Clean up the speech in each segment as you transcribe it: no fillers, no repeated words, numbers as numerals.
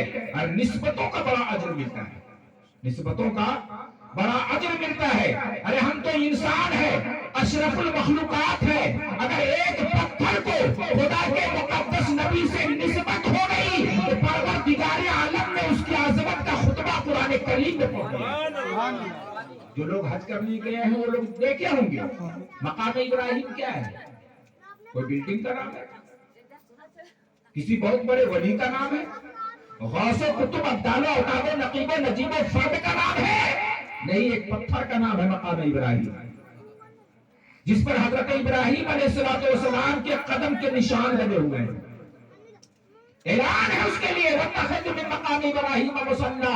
ہے اور نسبتوں کا بڑا اجر ملتا ہے، نسبتوں کا بڑا اجر ملتا ہے۔ ارے ہم تو انسان ہیں، اشرف المخلوقات ہے، اگر ایک پتھر کو خدا کے مقدس نبی سے نسبت ہو گئی تو پروردگار عالم نے اس کی عظمت کا خطبہ قرآن کریم میں پڑھ دیا۔ جو لوگ حج کرنے گئے ہیں وہ لوگ دیکھے ہوں گے مقام ابراہیم کیا ہے، کوئی بلڈنگ کا نام ہے، کسی بہت بڑے ولی کا نام ہے، غوث و قطب ابدال و اوتاد و نقیب و نجیب و فرد کا نام ہے؟ نہیں، ایک پتھر کا نام ہے مقام ابراہیم، جس پر حضرت ابراہیم علیہ السلام کے قدم کے نشان لگے ہوئے ہیں۔ اعلان ہے اس کے لیے وَاتَّخَذْتُ مِن مَّقَامِ إِبْرَاهِيمَ مُصَلًّى،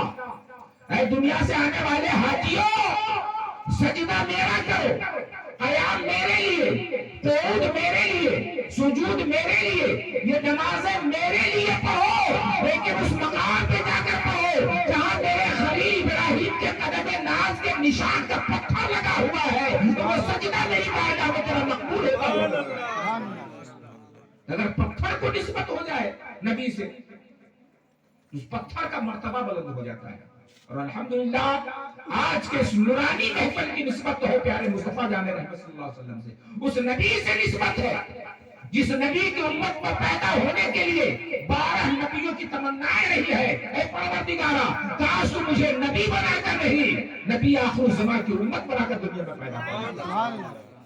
اے دنیا سے آنے والے حاجیوں، سجدہ میرا کرو، قیام میرے لیے، قعود میرے لیے، سجود میرے لیے، یہ نمازیں میرے لیے پڑھو، لیکن اس مقام پہ جا کر پڑھو جہاں میرے خلیل ابراہیم کے قدم ناز کے نشان کا پتھر لگا ہوا ہے، تو وہ سجدہ میری بارگاہ میں تیرا مقبول ہوگا۔ اگر پتھر کو نسبت ہو جائے نبی سے، اس پتھر کا مرتبہ بلند ہو جاتا ہے۔ اور الحمدللہ آج کے اس نورانی محفل کی نسبت تو ہے پیارے مصطفیٰ جان رحمت صلی اللہ علیہ وسلم سے، اس نبی سے نسبت ہے جس نبی کی امت میں پیدا ہونے کے لیے 12 نبیوں کی تمنائیں رہی ہے، اے پروردگارا کاش تو مجھے نبی بنا کر نہیں، نبی آخر الزمان کی امت بنا کر دنیا میں پیدا کر۔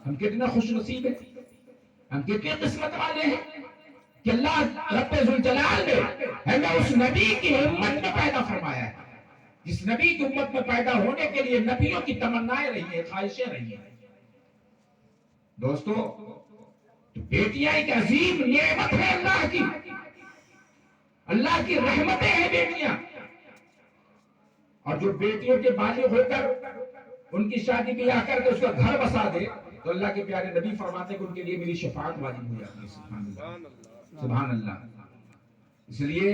ہم کتنا خوش نصیب ہیں، ہم کتنے قسمت والے ہیں کہ اللہ رب ذوالجلال نے ہمیں اس نبی کی امت میں پیدا فرمایا ہے، جس نبی کی امت میں پیدا ہونے کے لیے نبیوں کی تمنائیں رہی ہیں، خواہشیں رہی ہیں۔ دوستو، بیٹیاں ایک عظیم نعمت ہے اللہ کی رحمتیں ہیں بیٹیاں، اور جو بیٹیوں کے بالغ ہو کر ان کی شادی بیاہ کر کے اس کا گھر بسا دے تو اللہ کے پیارے نبی فرماتے ہیں کہ ان کے لیے میری شفاعت واجب ہو جاتی ہے۔ سبحان اللہ، سبحان اللہ۔ اس لیے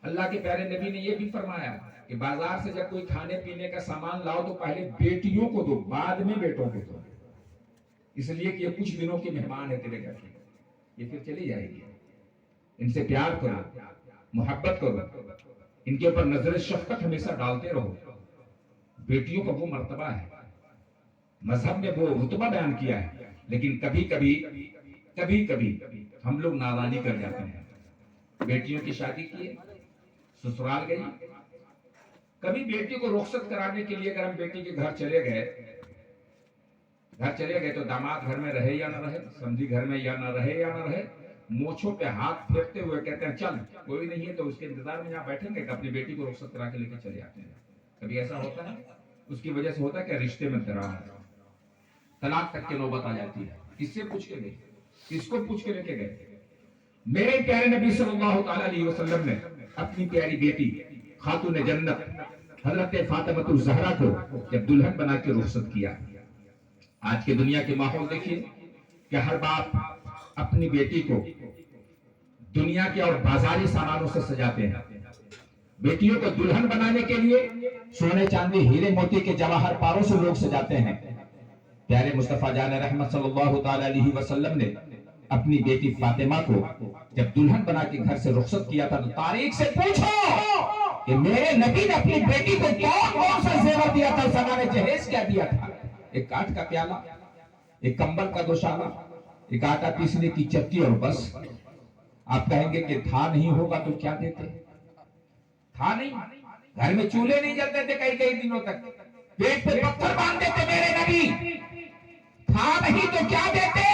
اللہ کے پیارے نبی نے یہ بھی فرمایا کہ بازار سے جب کوئی کھانے پینے کا سامان لاؤ تو پہلے بیٹیوں کو دو، بعد میں بیٹوں کو دو، اس لیے کہ یہ کچھ دنوں کی مہمان ہے تیرے گھر کی، یہ پھر چلی جائے گی۔ ان سے پیار کرو، محبت کرو، ان کے اوپر نظر شفقت ہمیشہ ڈالتے رہو۔ بیٹیوں کا وہ مرتبہ ہے، مذہب میں وہ رتبہ بیان کیا ہے، لیکن کبھی کبھی ہم لوگ نادانی کر جاتے ہیں۔ بیٹیوں کی شادی کی، سسرال گئی، کبھی بیٹی کو رخصت کرانے کے لیے اگر ہم بیٹی کے گھر چلے گئے تو داماد گھر میں رہے یا نہ رہے، سمجھی گھر میں یا نہ رہے، موچھوں پہ ہاتھ پھیرتے ہوئے کہتے ہیں چل کوئی نہیں ہے، تو اس کے انتظار میں یہاں بیٹھیں گے کہ اپنی بیٹی کو رخصت کرا کے لے کے چلے آتے ہیں۔ کبھی ایسا ہوتا ہے، اس کی وجہ سے ہوتا ہے کہ رشتے میں درار، طلاق تک کے نوبت آ جاتی ہے۔ کس سے پوچھ کے گئے، کس کو پوچھ کے لے کے گئے؟ میرے پیارے نبی صلی اللہ تعالی علیہ وسلم نے اپنی پیاری بیٹی خاتون جنت حضرت فاطمہ الزہرا کو جب دلہن بنا کے رخصت کیا۔ آج کے دنیا کے ماحول دیکھیے کہ ہر باپ اپنی بیٹی کو دنیا کے اور بازاری سامانوں سے سجاتے ہیں۔ بیٹیوں کو دلہن بنانے کے لیے سونے چاندی ہیرے موتی کے جواہر پاروں سے لوگ سجاتے ہیں۔ پیارے مصطفیٰ جان رحمت صلی اللہ تعالی علیہ وسلم نے اپنی بیٹی فاطمہ کو جب دلہن بنا کے گھر سے رخصت کیا تھا تو تاریخ سے پوچھو کہ میرے نبی نے اپنی بیٹی کو کون سا زیور دیا تھا، سامان جہیز کیا دیا تھا؟ ایک کاٹ کا پیالہ، ایک کمبل کا دوشالہ، ایک آٹا پیسنے کی چکی، اور بس۔ آپ کہیں گے کہ تھا نہیں ہوگا تو کیا دیتے؟ تھا نہیں، گھر میں چولہے نہیں جلتے تھے کئی دنوں تک، پیٹ پہ پتھر باندھ دیتے میرے نبی، تھا نہیں تو کیا دیتے؟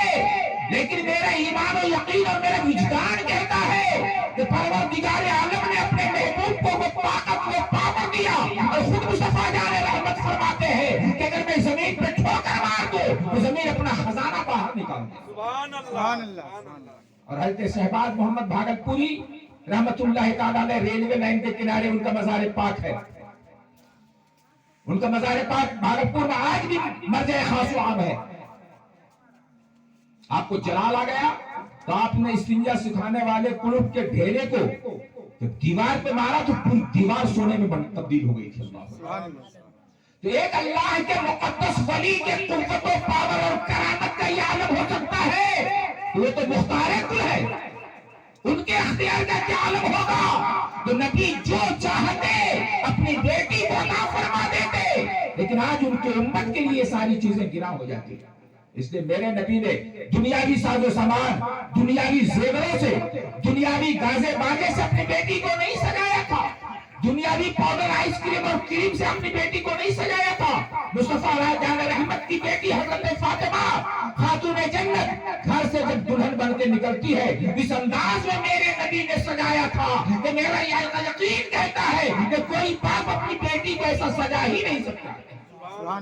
لیکن میرا ایمان و یقین اور میرا وجدان کہتا ہے کہ پروردگار عالم نے اپنے محبوب کو وہ طاقت و پاور دیا، اور خود مصطفیٰ جان رحمت فرماتے ہیں کہ اگر میں زمین پہ ٹھوکر مار دوں تو زمین اپنا خزانہ باہر نکال دے۔ سبحان اللہ۔ اور حضرت شہباز محمد بھاگلپوری رحمت اللہ تعالیٰ نے ریلوے لائن کے کنارے ان کا مزار پاک ہے، ان کا مزار پاک بھاگلپور میں آج بھی مرجع خاص و عام ہے۔ آپ کو جلال آ گیا تو آپ نے استنجا سکھانے والے کلوب کے ڈھیرے کو جب دیوار پہ مارا تو پوری دیوار سونے میں تبدیل ہو گئی تھی۔ تو ایک اللہ کے مقدس ولی کے قوت و پاور اور کرامت کا یہ عالم ہو سکتا ہے، تو وہ تو مختار کل ہے، ان کے اختیار کا کیا عالم ہوگا نبی جو چاہتے اپنی بیٹی کو عطا فرما دیتے، لیکن آج ان کے امت کے لیے ساری چیزیں گراں ہو جاتی ہیں۔ اس لیے میرے نبی نے دنیاوی ساز و سامان، دنیاوی زیوروں سے، دنیاوی گازے باغے سے اپنی بیٹی کو نہیں سجایا تھا، دنیاوی پاؤڈر آئس کریم اور کریم سے اپنی بیٹی کو نہیں سجایا تھا۔ مصطفیٰ جان رحمت کی بیٹی حضرت فاطمہ خاتون جنت گھر سے جب دلہن بن کے نکلتی ہے، اس انداز میں میرے نبی نے سجایا تھا کہ میرا یقین کہتا ہے کہ کوئی باپ اپنی بیٹی کو ایسا سجا ہی نہیں سکتا،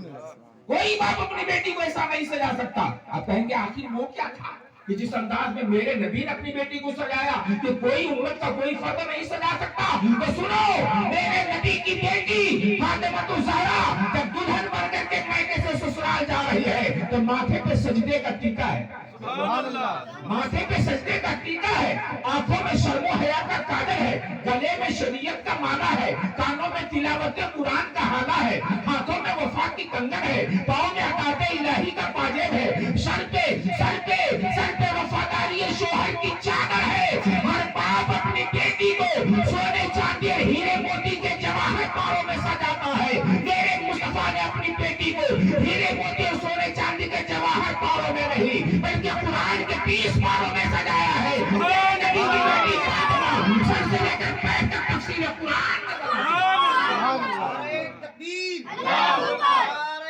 کوئی باپ اپنی بیٹی کو ایسا نہیں سجا سکتا۔ آپ کہیں گے آخر وہ کیا تھا کہ جس انداز میں میرے نبی نے اپنی بیٹی کو سجایا کہ کوئی امت کا کوئی فرد نہیں سجا سکتا؟ تو سنو، میرے نبی کی بیٹی فاطمہ الزہرا جب دلہن بن کر کے میکے سے سسرال جا رہی ہے تو ماتھے پہ سجدے کا ٹیکا ہے، ماتھے پہ سجدے کا ٹیکا ہے، آنکھوں میں شرم و حیا کا کاجل ہے، گلے میں شریعت کا مالا ہے، کانوں میں تلاوت قرآن کا حالہ ہے، ہاتھوں میں وفا کی کنگن ہے، پاؤں میں عطاء الہی کا پاجیب